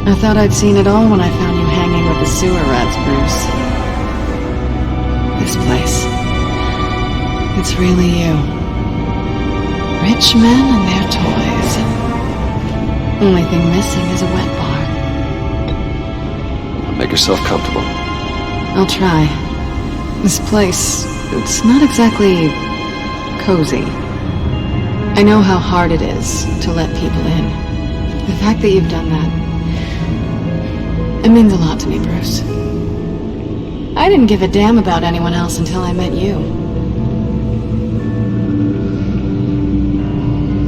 I thought I'd seen it all when I found you hanging with the sewer rats, Bruce. This place. It's really you. Rich men and their toys. Only thing missing is a wet bar. Make yourself comfortable. I'll try. This place, it's not exactly cozy. I know how hard it is to let people in. The fact that you've done that, it means a lot to me, Bruce. I didn't give a damn about anyone else until I met you.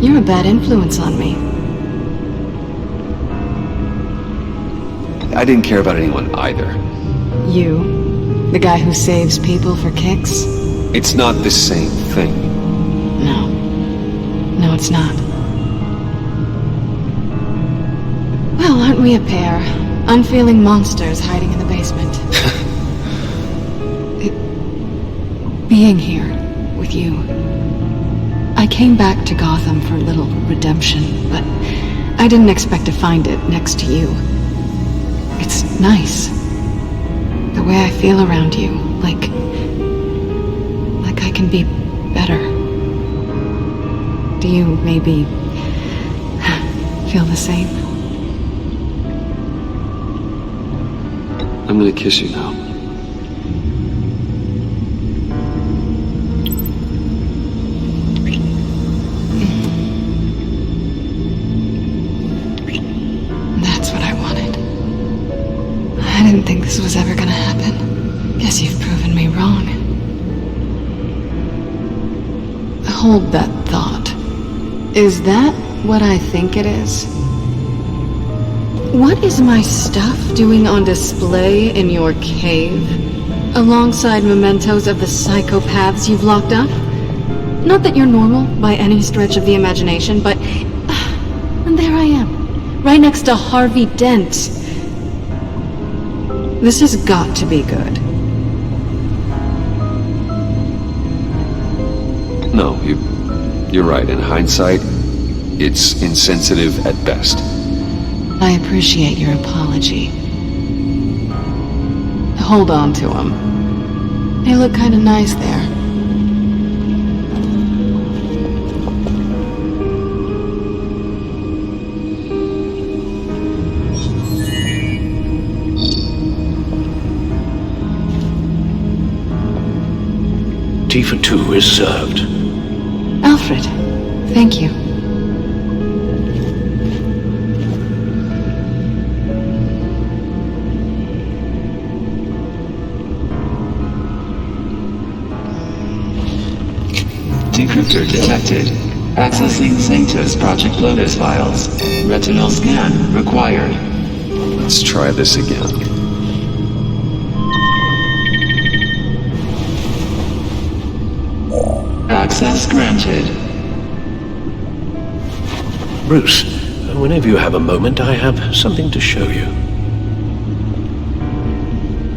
You're a bad influence on me. I didn't care about anyone either. You? The guy who saves people for kicks? It's not the same thing. No. No, it's not. Well, aren't we a pair? Unfeeling monsters hiding in the basement. Being here with you. I came back to Gotham for a little redemption, but I didn't expect to find it next to you. It's nice. The way I feel around you, like I can be better. Do you maybe feel the same? I'm gonna kiss you now. That's what I wanted. I didn't think this was ever gonna happen. Guess you've proven me wrong. Hold that thought. Is that what I think it is? What is my stuff doing on display in your cave? Alongside mementos of the psychopaths you've locked up? Not that you're normal by any stretch of the imagination, but... and there I am, right next to Harvey Dent. This has got to be good. No, you're right. In hindsight, it's insensitive at best. I appreciate your apology. Hold on to them. They look kind of nice there. Tea for two is served. Alfred, thank you. Decryptor detected. Accessing Sanctus Project Lotus files. Retinal scan required. Let's try this again. Access granted. Bruce, whenever you have a moment, I have something to show you.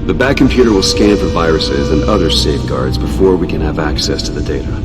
The back computer will scan for viruses and other safeguards before we can have access to the data.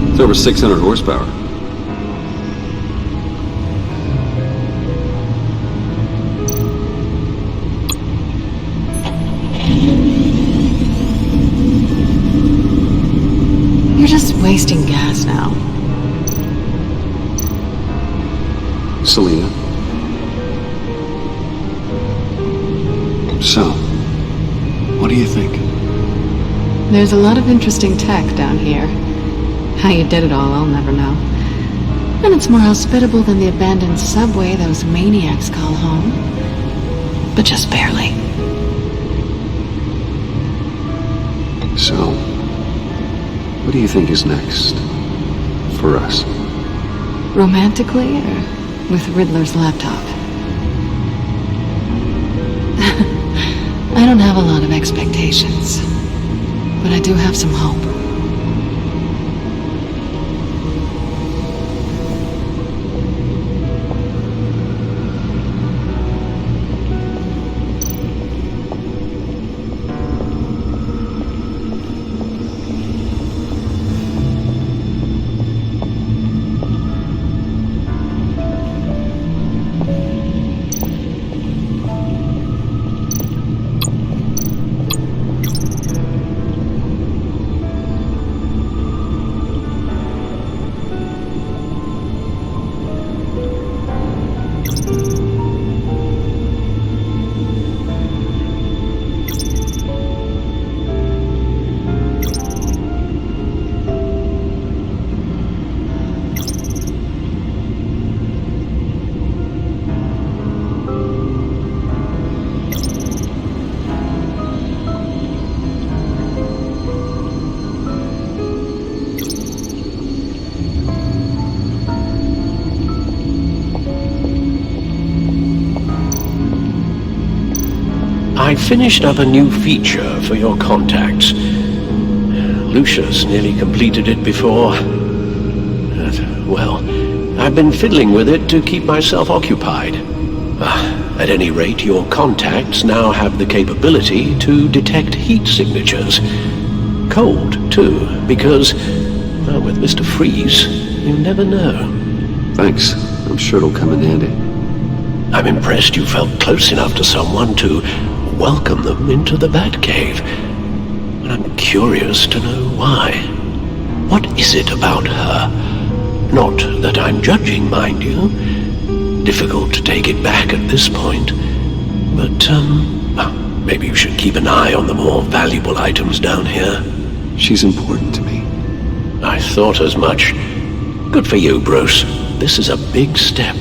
It's over 600 horsepower. You're just wasting gas now. Selena. So, what do you think? There's a lot of interesting tech down here. How you did it all, I'll never know. And it's more hospitable than the abandoned subway those maniacs call home. But just barely. So, what do you think is next? For for us. Romantically, or with Riddler's laptop? I don't have a lot of expectations, but I do have some hope. I finished up a new feature for your contacts. Lucius nearly completed it before. Well, I've been fiddling with it to keep myself occupied. At any rate, your contacts now have the capability to detect heat signatures. Cold, too, because, well, with Mr. Freeze, you never know. Thanks. I'm sure it'll come in handy. I'm impressed you felt close enough to someone to welcome them into the Batcave. And I'm curious to know why. What is it about her? Not that I'm judging, mind you. Difficult to take it back at this point. But, maybe you should keep an eye on the more valuable items down here. She's important to me. I thought as much. Good for you, Bruce. This is a big step.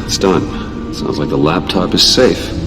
It's done. Sounds like the laptop is safe.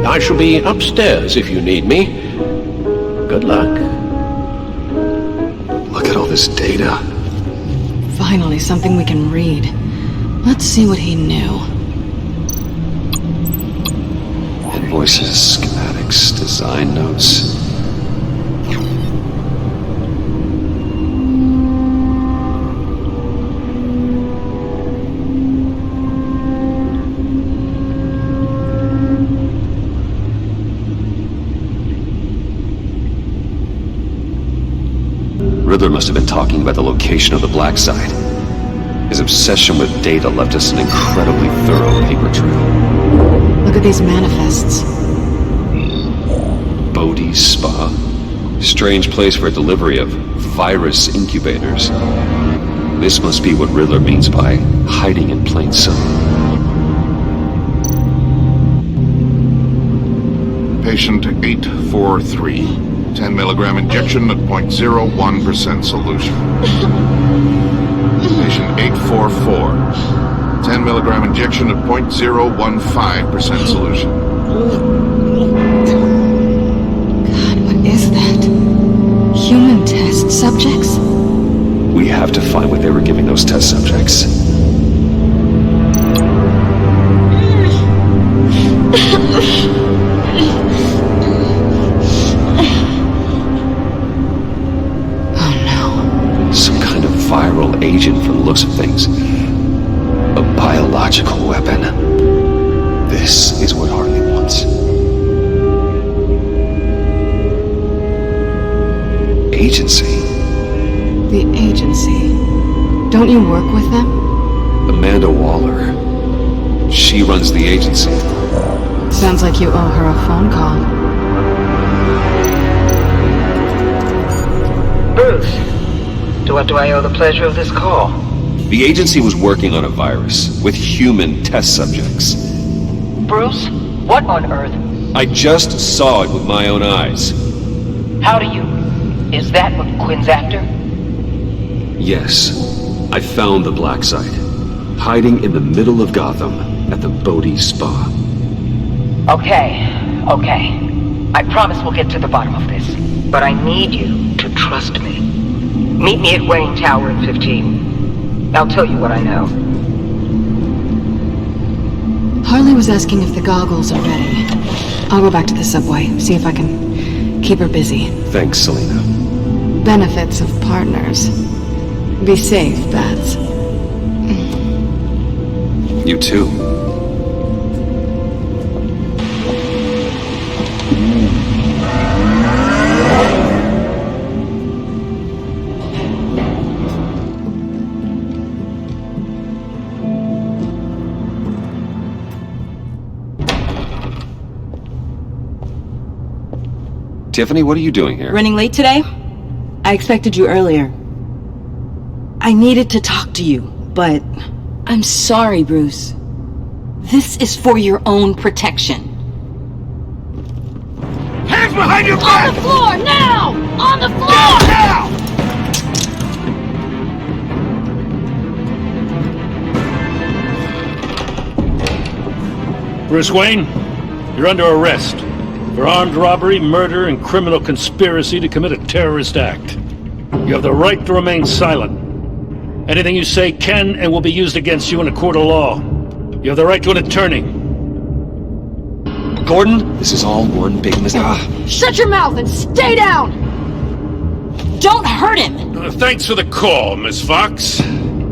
I shall be upstairs if you need me. Good luck. Look at all this data. Finally, something we can read. Let's see what he knew. Invoices, schematics, design notes. Riddler must have been talking about the location of the black site. His obsession with data left us an incredibly thorough paper trail. Look at these manifests. Bodhi's Spa. Strange place for a delivery of virus incubators. This must be what Riddler means by hiding in plain sight. Patient 843. 10 milligram injection at 0.01% solution. Patient 844. 10 milligram injection at 0.015% solution. God, what is that? Human test subjects? We have to find what they were giving those test subjects. Some kind of viral agent from the looks of things. A biological weapon. This is what Harley wants. Agency. The agency. Don't you work with them? Amanda Waller. She runs the agency. Sounds like you owe her a phone call. Bruce, to what do I owe the pleasure of this call? The agency was working on a virus with human test subjects. Bruce, what on earth? I just saw it with my own eyes. How do you... Is that what Quinn's after? Yes, I found the black site, hiding in the middle of Gotham at the Bodhi Spa. Okay. I promise we'll get to the bottom of this. But I need you to trust me. Meet me at Wayne Tower in 15. I'll tell you what I know. Harley was asking if the goggles are ready. I'll go back to the subway, see if I can keep her busy. Thanks, Selena. Benefits of partners. Be safe, Bats. You too. Tiffany, what are you doing here? Running late today? I expected you earlier. I needed to talk to you, but I'm sorry, Bruce. This is for your own protection. Hands behind your back! On the floor, now! On the floor! Now! Bruce Wayne, you're under arrest for armed robbery, murder, and criminal conspiracy to commit a terrorist act. You have the right to remain silent. Anything you say can and will be used against you in a court of law. You have the right to an attorney. Gordon, this is all one big mistake. Shut your mouth and stay down! Don't hurt him! Thanks for the call, Miss Fox.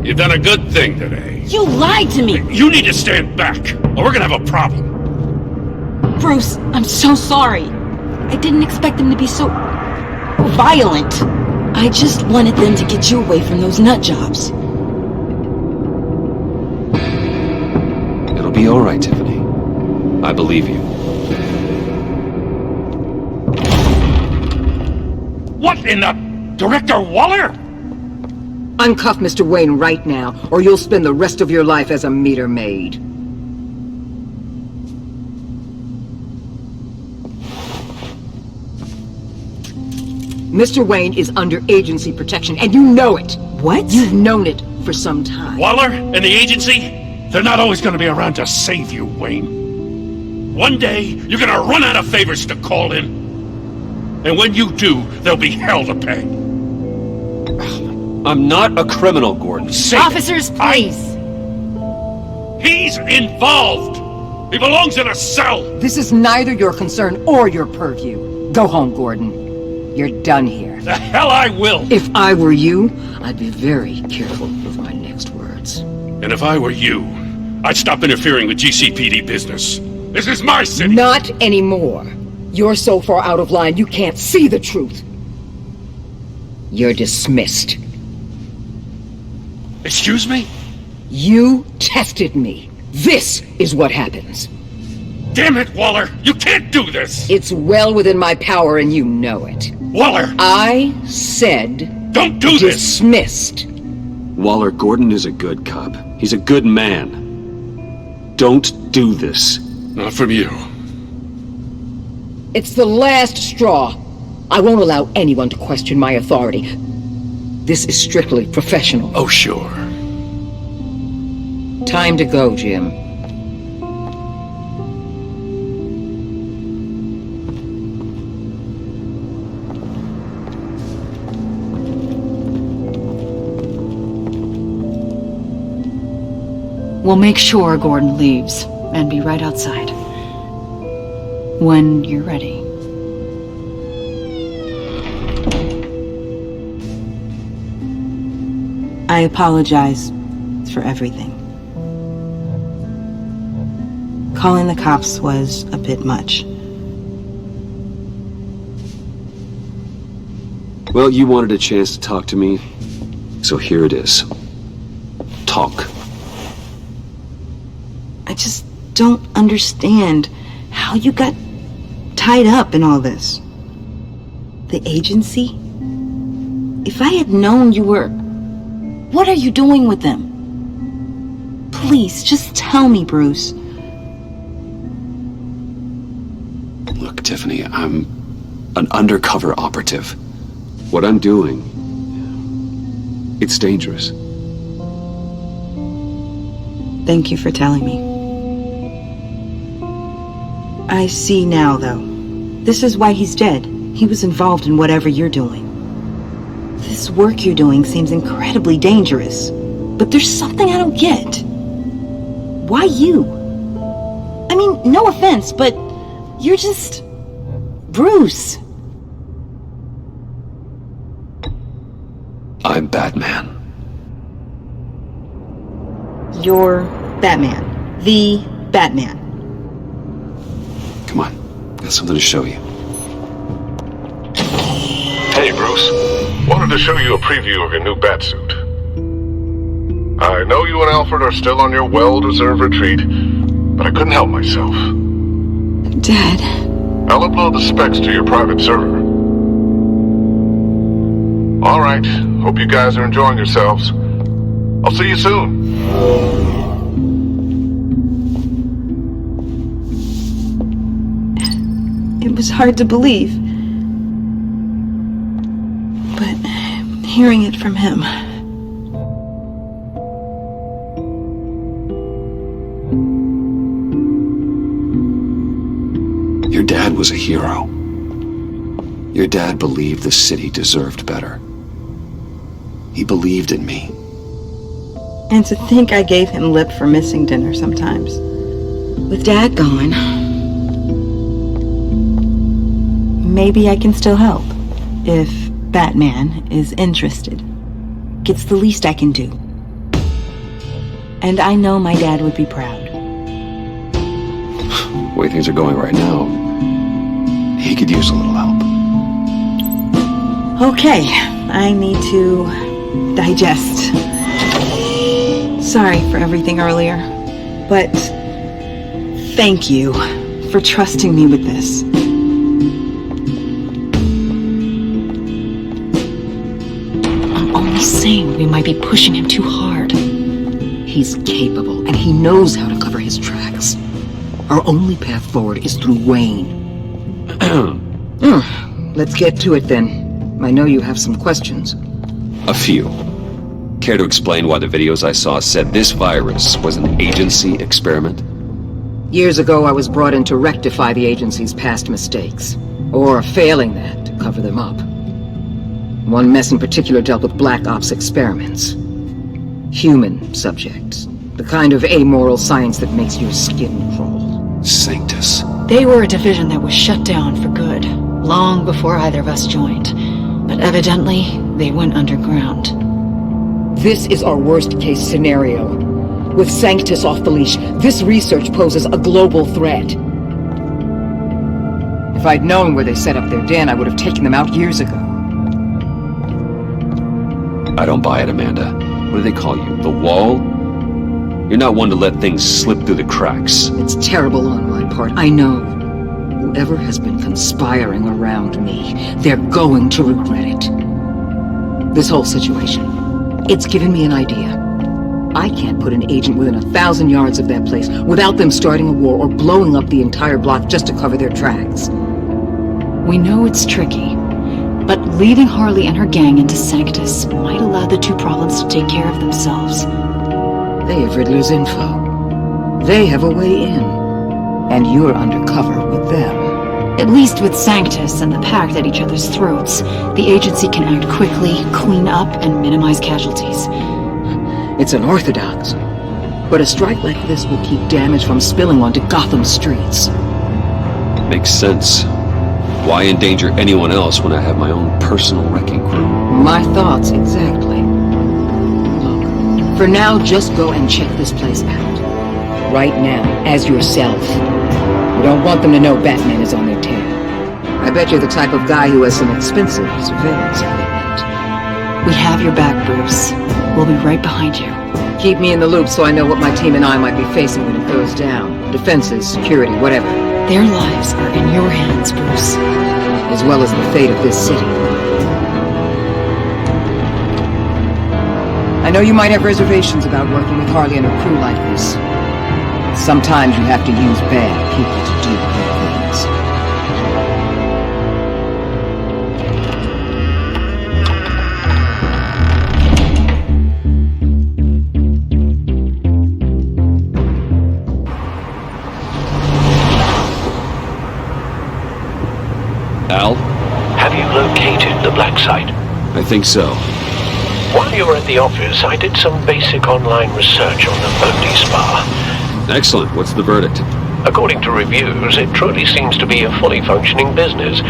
You've done a good thing today. You lied to me! You need to stand back, or we're gonna have a problem. Bruce, I'm so sorry. I didn't expect them to be so... violent. I just wanted them to get you away from those nut jobs. It'll be all right, Tiffany. I believe you. What in the... Director Waller? Uncuff Mr. Wayne right now, or you'll spend the rest of your life as a meter maid. Mr. Wayne is under agency protection, and you know it. What? You've known it for some time. Waller and the agency? They're not always gonna be around to save you, Wayne. One day, you're gonna run out of favors to call in. And when you do, there'll be hell to pay. I'm not a criminal, Gordon. Say it. Officers, please! He's involved! He belongs in a cell! This is neither your concern or your purview. Go home, Gordon. You're done here. The hell I will! If I were you, I'd be very careful with my next words. And if I were you, I'd stop interfering with GCPD business. This is my city! Not anymore. You're so far out of line you can't see the truth. You're dismissed. Excuse me? You tested me. This is what happens. Damn it, Waller! You can't do this! It's well within my power and you know it. Waller! I said... Don't do this! Dismissed. Waller, Gordon is a good cop. He's a good man. Don't do this. Not from you. It's the last straw. I won't allow anyone to question my authority. This is strictly professional. Oh, sure. Time to go, Jim. We'll make sure Gordon leaves and be right outside. When you're ready. I apologize for everything. Calling the cops was a bit much. Well, you wanted a chance to talk to me, so here it is. Talk. I just don't understand how you got tied up in all this. The agency? If I had known you were... What are you doing with them? Please, just tell me, Bruce. Look, Tiffany, I'm an undercover operative. What I'm doing, it's dangerous. Thank you for telling me. I see now, though. This is why he's dead. He was involved in whatever you're doing. This work you're doing seems incredibly dangerous. But there's something I don't get. Why you? I mean, no offense, but you're just... Bruce. I'm Batman. You're Batman. The Batman. Come on, got something to show you. Hey, Bruce. Wanted to show you a preview of your new Batsuit. I know you and Alfred are still on your well-deserved retreat, but I couldn't help myself. Dad. I'll upload the specs to your private server. Alright, hope you guys are enjoying yourselves. I'll see you soon. It was hard to believe. But hearing it from him... Your dad was a hero. Your dad believed the city deserved better. He believed in me. And to think I gave him lip for missing dinner sometimes. With Dad gone, maybe I can still help. If Batman is interested. It's the least I can do. And I know my dad would be proud. The way things are going right now, he could use a little help. Okay, I need to digest. Sorry for everything earlier, but thank you for trusting me with this. I'm only saying we might be pushing him too hard. He's capable, and he knows how to cover his tracks. Our only path forward is through Wayne. Let's get to it then. I know you have some questions. A few. Care to explain why the videos I saw said this virus was an agency experiment? Years ago, I was brought in to rectify the agency's past mistakes. Or failing that, to cover them up. One mess in particular dealt with Black Ops experiments. Human subjects. The kind of amoral science that makes your skin crawl. Sanctus. They were a division that was shut down for good, long before either of us joined. But evidently, they went underground. This is our worst-case scenario. With Sanctus off the leash, this research poses a global threat. If I'd known where they set up their den, I would have taken them out years ago. I don't buy it, Amanda. What do they call you? The Wall? You're not one to let things slip through the cracks. It's terrible on my part, I know. Whoever has been conspiring around me, they're going to regret it. This whole situation, it's given me an idea. I can't put an agent within 1,000 yards of that place without them starting a war or blowing up the entire block just to cover their tracks. We know it's tricky, but leading Harley and her gang into Sanctus might allow the two problems to take care of themselves. They have Riddler's info. They have a way in. And you're undercover with them. At least with Sanctus and the Pact at each other's throats, the agency can act quickly, clean up, and minimize casualties. It's unorthodox. But a strike like this will keep damage from spilling onto Gotham streets. Makes sense. Why endanger anyone else when I have my own personal wrecking crew? My thoughts exactly. Look, for now, just go and check this place out. Right now, as yourself. You don't want them to know Batman is on their tail. I bet you're the type of guy who has some expensive surveillance equipment. We have your back, Bruce. We'll be right behind you. Keep me in the loop so I know what my team and I might be facing when it goes down. Defenses, security, whatever. Their lives are in your hands, Bruce. As well as the fate of this city. I know you might have reservations about working with Harley and her crew like this. Sometimes you have to use bad people to do good things. Al? Have you located the black site? I think so. While you were at the office, I did some basic online research on the Bodhi Spa. Excellent. What's the verdict? According to reviews, it truly seems to be a fully functioning business,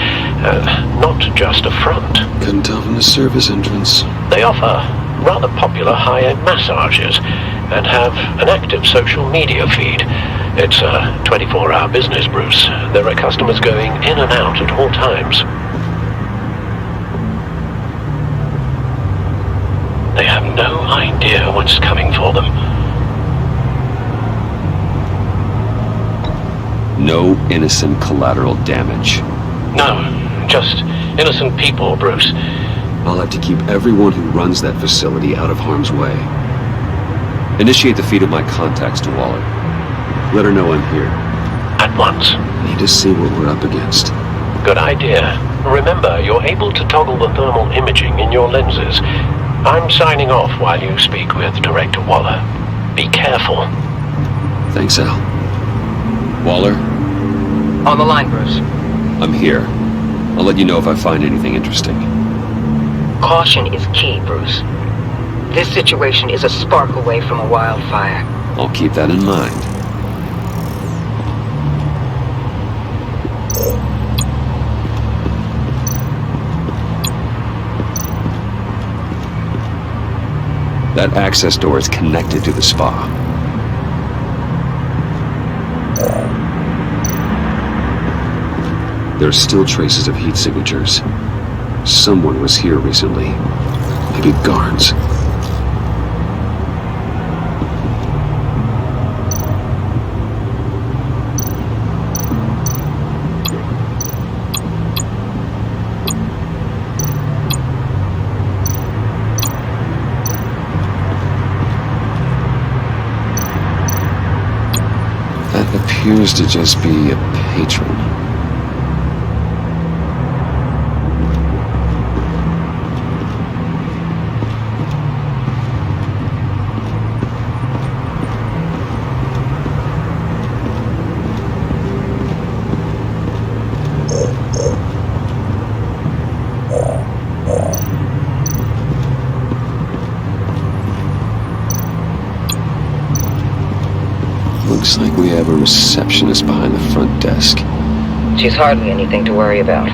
not just a front. Couldn't tell from the service entrance. They offer rather popular high-end massages and have an active social media feed. It's a 24-hour business, Bruce. There are customers going in and out at all times. They have no idea what's coming for them. No innocent collateral damage. No, just innocent people, Bruce. I'll have to keep everyone who runs that facility out of harm's way. Initiate the feed of my contacts to Waller. Let her know I'm here. At once. Need to see what we're up against. Good idea. Remember, you're able to toggle the thermal imaging in your lenses. I'm signing off while you speak with Director Waller. Be careful. Thanks, Al. Waller? On the line, Bruce. I'm here. I'll let you know if I find anything interesting. Caution is key, Bruce. This situation is a spark away from a wildfire. I'll keep that in mind. That access door is connected to the spa. There are still traces of heat signatures. Someone was here recently. Maybe guards. That appears to just be a patron. Looks like we have a receptionist behind the front desk. She's hardly anything to worry about.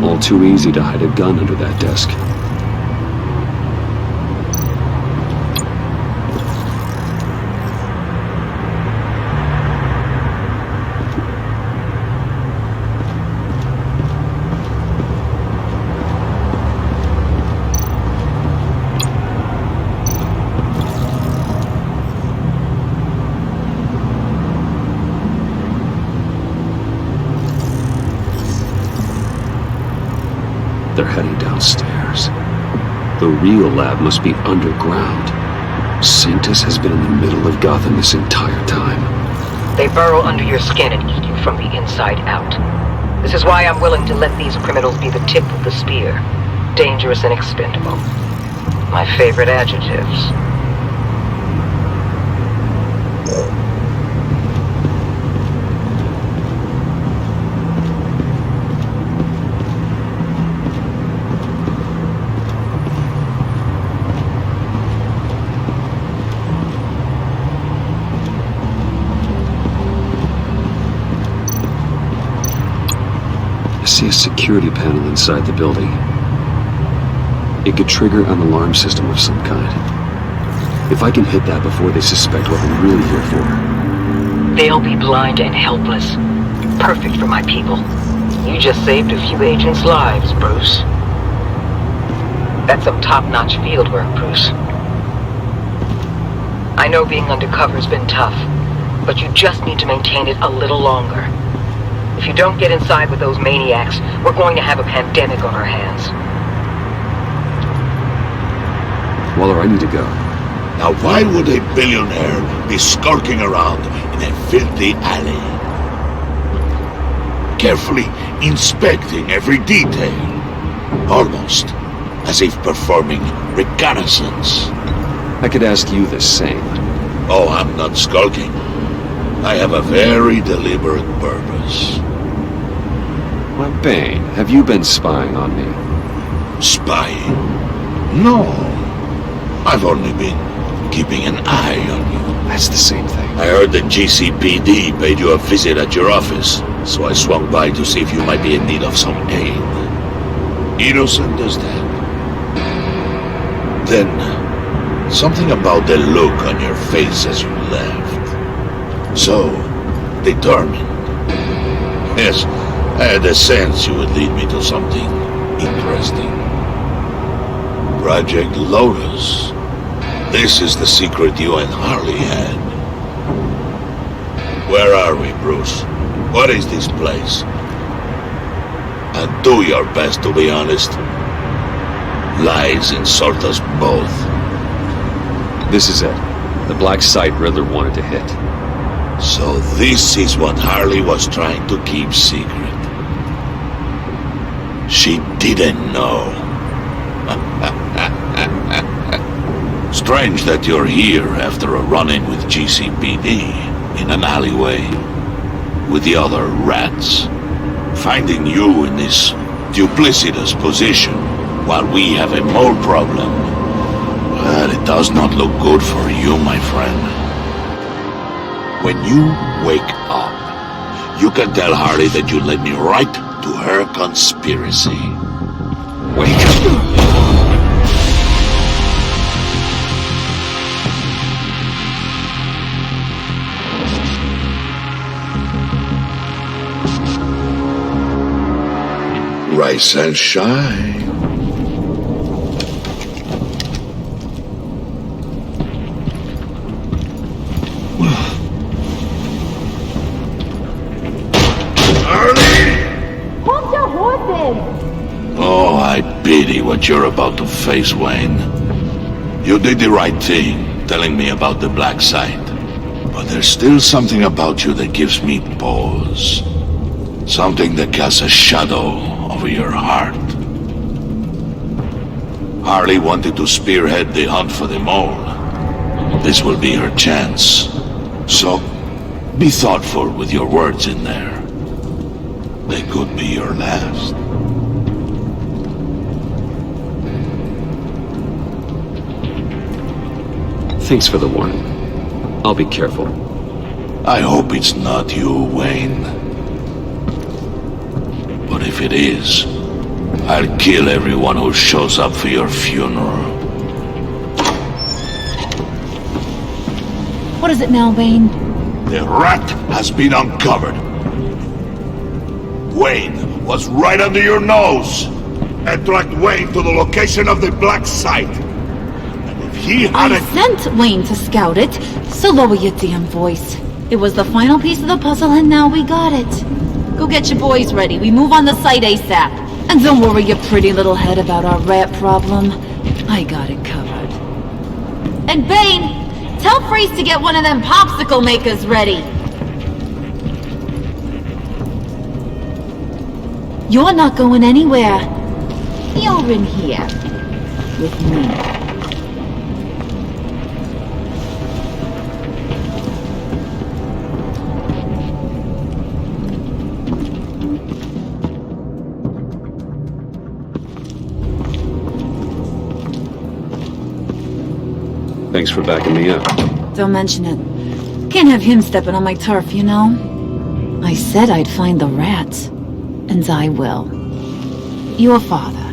All too easy to hide a gun under that desk. They're heading downstairs. The real lab must be underground. Sanctus has been in the middle of Gotham this entire time. They burrow under your skin and eat you from the inside out. This is why I'm willing to let these criminals be the tip of the spear. Dangerous and expendable. My favorite adjectives. see a security panel inside the building. It could trigger an alarm system of some kind. If I can hit that before they suspect what I'm really here for. They'll be blind and helpless. Perfect for my people. You just saved a few agents' lives, Bruce. That's some top-notch fieldwork, Bruce. I know being undercover's been tough, but you just need to maintain it a little longer. If you don't get inside with those maniacs, we're going to have a pandemic on our hands. Waller, I need to go. Now why would a billionaire be skulking around in a filthy alley? Carefully inspecting every detail. Almost as if performing reconnaissance. I could ask you the same. Oh, I'm not skulking. I have a very deliberate purpose. Well, Bane, have you been spying on me? Spying? No. I've only been keeping an eye on you. That's the same thing. I heard that GCPD paid you a visit at your office, so I swung by to see if you might be in need of some aid. Innocent as that. Then, something about the look on your face as you left. So, determined. Yes, I had a sense you would lead me to something interesting. Project Lotus. This is the secret you and Harley had. Where are we, Bruce? What is this place? And do your best to be honest. Lies insult us both. This is it. The black site Riddler wanted to hit. So this is what Harley was trying to keep secret. She didn't know. Strange that you're here after a run-in with GCPD in an alleyway with the other rats. Finding you in this duplicitous position while we have a mole problem. Well, it does not look good for you, my friend. When you wake up, you can tell Harley that you led me right to her conspiracy. Wake up. Rise and shine. Oh, I pity what you're about to face, Wayne. You did the right thing, telling me about the black site. But there's still something about you that gives me pause. Something that casts a shadow over your heart. Harley wanted to spearhead the hunt for the mole. This will be her chance. So, be thoughtful with your words in there. They could be your last. Thanks for the warning. I'll be careful. I hope it's not you, Wayne. But if it is, I'll kill everyone who shows up for your funeral. What is it now, Bane? The rat has been uncovered. Wayne was right under your nose. And tracked Wayne to the location of the black site. And if he I hadn't... sent Wayne to scout it, so lower your damn voice. It was the final piece of the puzzle and now we got it. Go get your boys ready. We move on the site ASAP. And don't worry your pretty little head about our rat problem. I got it covered. And Bane, tell Freeze to get one of them popsicle makers ready. You're not going anywhere. You're in here. With me. Thanks for backing me up. Don't mention it. Can't have him stepping on my turf, you know? I said I'd find the rats. And I will. Your father,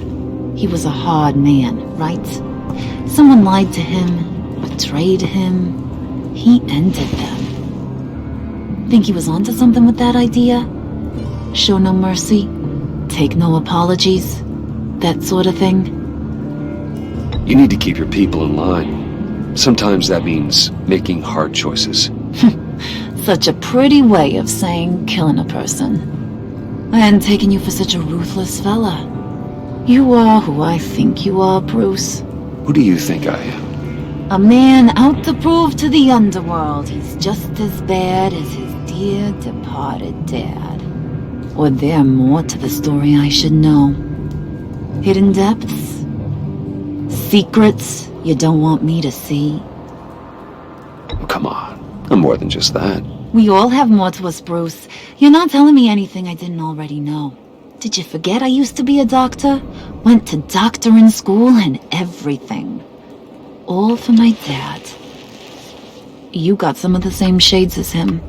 he was a hard man, right? Someone lied to him, betrayed him. He ended them. Think he was onto something with that idea? Show no mercy, take no apologies, that sort of thing? You need to keep your people in line. Sometimes that means making hard choices. Such a pretty way of saying killing a person. I hadn't taken you for such a ruthless fella. You are who I think you are, Bruce. Who do you think I am? A man out to prove to the underworld he's just as bad as his dear departed dad. Or there more to the story I should know. Hidden depths? Secrets you don't want me to see? Oh, come on. I'm more than just that. We all have more to us, Bruce. You're not telling me anything I didn't already know. Did you forget I used to be a doctor? Went to doctoring school and everything. All for my dad. You got some of the same shades as him.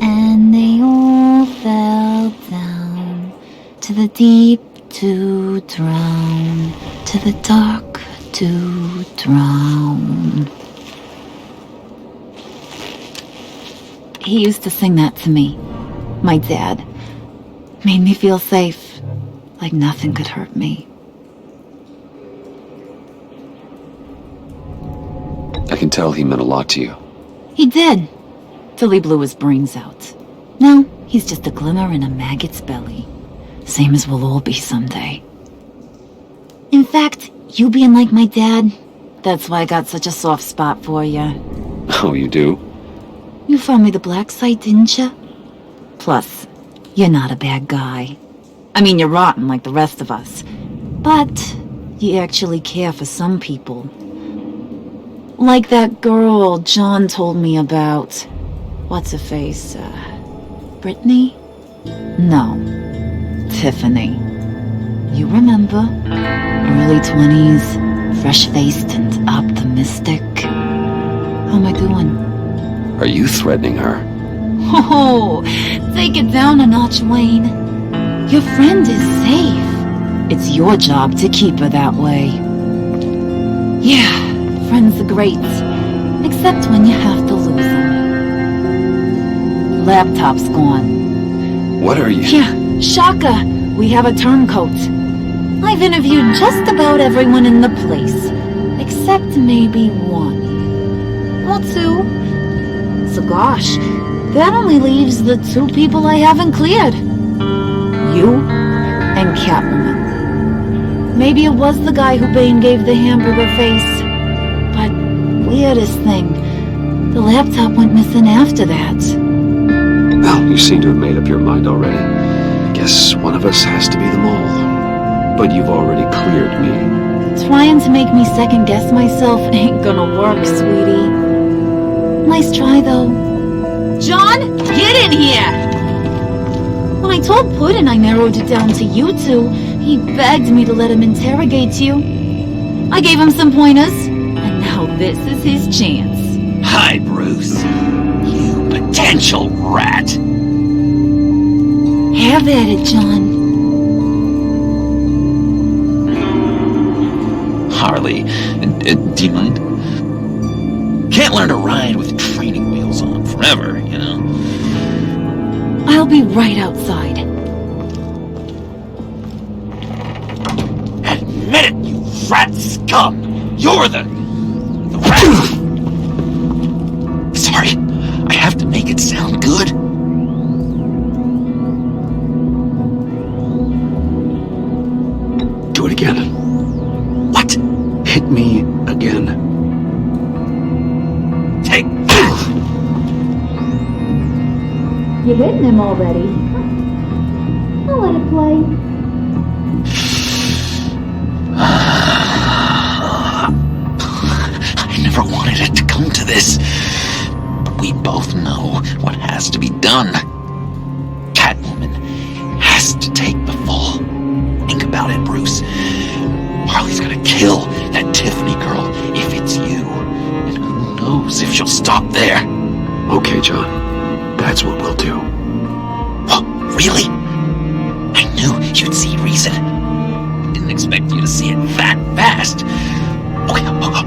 And they all fell down to the deep to drown, to the dark to drown. He used to sing that to me. My dad. Made me feel safe, like nothing could hurt me. I can tell he meant a lot to you. He did, till he blew his brains out. Now, he's just a glimmer in a maggot's belly. Same as we'll all be someday. In fact, you being like my dad, that's why I got such a soft spot for you. Oh, you do? You found me the black site, didn't you? Plus, you're not a bad guy. I mean, you're rotten like the rest of us. But you actually care for some people. Like that girl John told me about. What's her face? Brittany? No. Tiffany. You remember? Early 20s, fresh-faced and optimistic. How am I doing? Are you threatening her? Oh, take it down a notch, Wayne. Your friend is safe. It's your job to keep her that way. Yeah, friends are great. Except when you have to lose them. Laptop's gone. What are you... Yeah, Shaka, we have a turncoat. I've interviewed just about everyone in the place. Except maybe one. Or two. So gosh, that only leaves the two people I haven't cleared. You and Catwoman. Maybe it was the guy who Bane gave the hamburger face. But weirdest thing, the laptop went missing after that. Well, you seem to have made up your mind already. I guess one of us has to be the mole. But you've already cleared me. Trying to make me second-guess myself ain't gonna work, sweetie. Nice try, though. John, get in here! When I told Puddin' I narrowed it down to you two, he begged me to let him interrogate you. I gave him some pointers, and now this is his chance. Hi, Bruce. You potential rat. Have at it, John. Harley, do you mind? Can't learn to ride with training wheels on forever, you know? I'll be right outside. Admit it, you rat scum! You're the rat! Sorry, I have to make it sound good. Do it again. What? Hit me again. Take that! You're hitting him already. I'll let it play. I never wanted it to come to this. But we both know what has to be done. Catwoman has to take the fall. Think about it, Bruce. Harley's gonna kill that Tiffany girl if it's you. stop there. Okay, John. That's what we'll do. What? Really? I knew you'd see reason. Didn't expect you to see it that fast.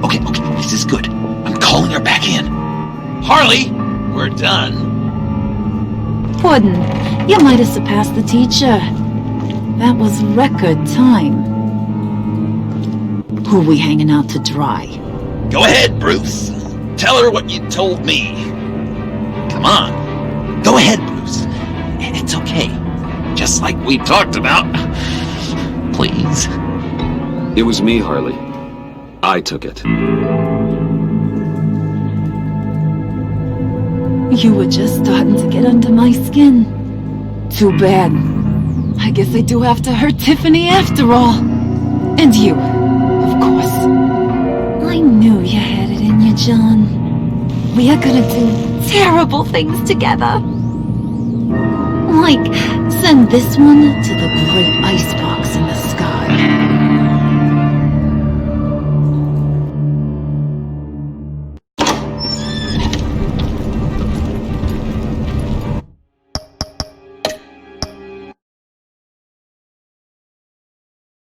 Okay. This is good. I'm calling her back in. Harley, we're done. Puddin', you might have surpassed the teacher. That was record time. Who are we hanging out to dry? Go ahead, Bruce. Tell her what you told me. Come on. Go ahead, Bruce. It's okay. Just like we talked about. Please. It was me, Harley. I took it. You were just starting to get under my skin. Too bad. I guess I do have to hurt Tiffany after all. And you, of course. I knew you had it in you, John. We are gonna do terrible things together. Like, send this one to the Great Ice Pond.